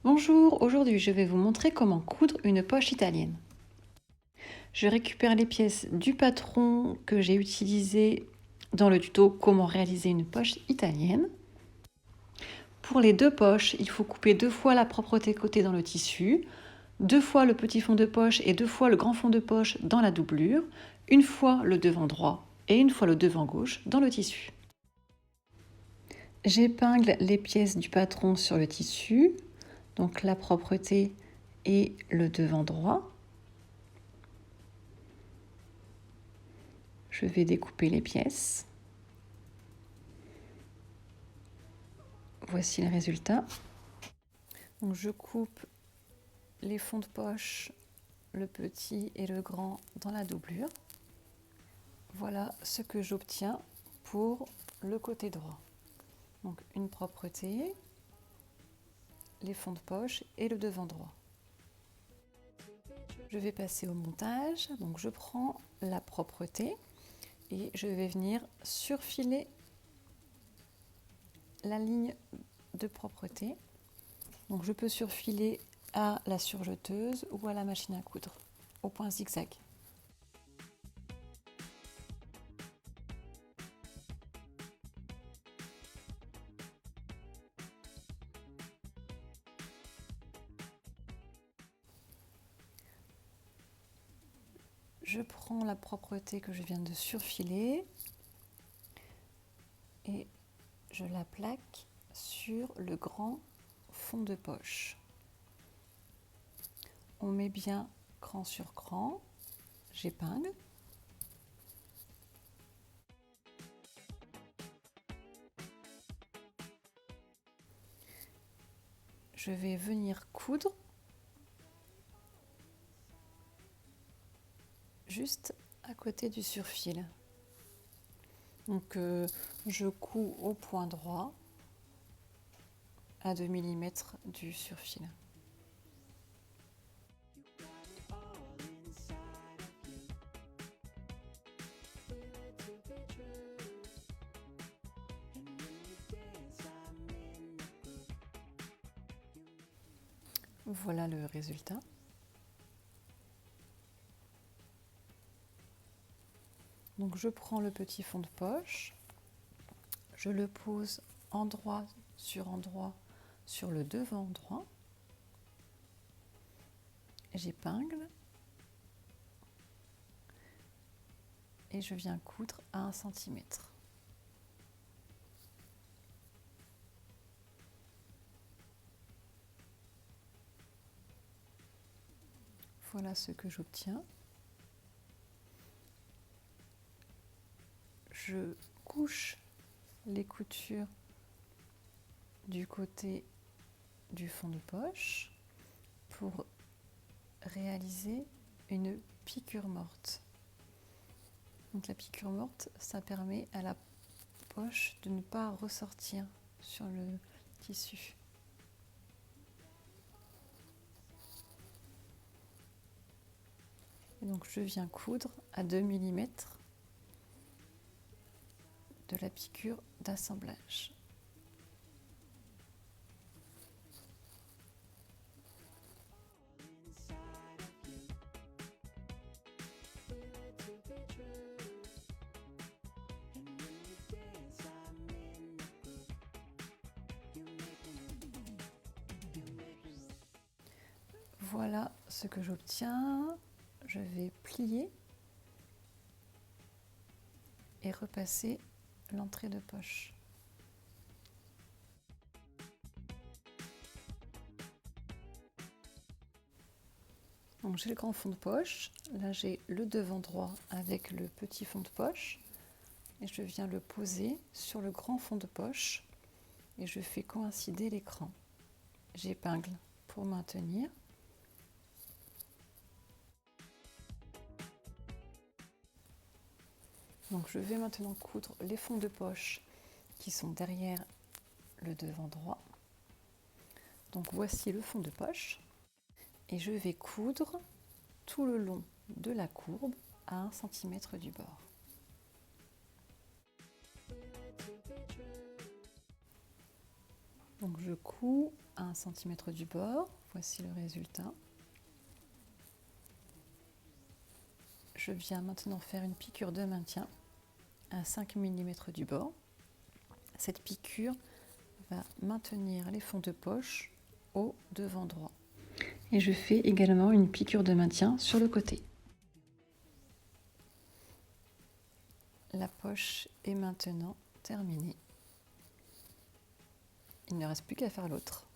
Bonjour, aujourd'hui je vais vous montrer comment coudre une poche italienne. Je récupère les pièces du patron que j'ai utilisé dans le tuto comment réaliser une poche italienne. Pour les deux poches, il faut couper 2 fois la propreté côté dans le tissu, 2 fois le petit fond de poche et 2 fois le grand fond de poche dans la doublure, une fois le devant droit et une fois le devant gauche dans le tissu. J'épingle les pièces du patron sur le tissu, donc la propreté et le devant droit. Je vais découper les pièces. Voici le résultat. Donc je coupe les fonds de poche, le petit et le grand dans la doublure. Voilà ce que j'obtiens pour le côté droit. Donc une propreté, les fonds de poche et le devant droit. Je vais passer au montage. Donc je prends la propreté et je vais venir surfiler la ligne de propreté. Donc je peux surfiler à la surjeteuse ou à la machine à coudre au point zigzag. Je prends la propreté que je viens de surfiler et je la plaque sur le grand fond de poche. On met bien cran sur cran, j'épingle. Je vais venir coudre juste à côté du surfil. Donc je couds au point droit à 2 mm du surfil. Voilà le résultat. Donc je prends le petit fond de poche, je le pose endroit sur le devant droit, j'épingle et je viens coudre à 1 cm. Voilà ce que j'obtiens. Je couche les coutures du côté du fond de poche pour réaliser une piqûre morte. Donc la piqûre morte, ça permet à la poche de ne pas ressortir sur le tissu. Et donc je viens coudre à 2 mm de la piqûre d'assemblage. Voilà ce que j'obtiens. Je vais plier et repasser l'entrée de poche. Donc j'ai le grand fond de poche, là j'ai le devant droit avec le petit fond de poche et je viens le poser sur le grand fond de poche et je fais coïncider l'écran. J'épingle pour maintenir. Donc je vais maintenant coudre les fonds de poche qui sont derrière le devant droit. Donc voici le fond de poche et je vais coudre tout le long de la courbe à 1 cm du bord. Donc je couds à 1 cm du bord, voici le résultat. Je viens maintenant faire une piqûre de maintien à 5 mm du bord. Cette piqûre va maintenir les fonds de poche au devant droit. Et je fais également une piqûre de maintien sur le côté. La poche est maintenant terminée. Il ne reste plus qu'à faire l'autre.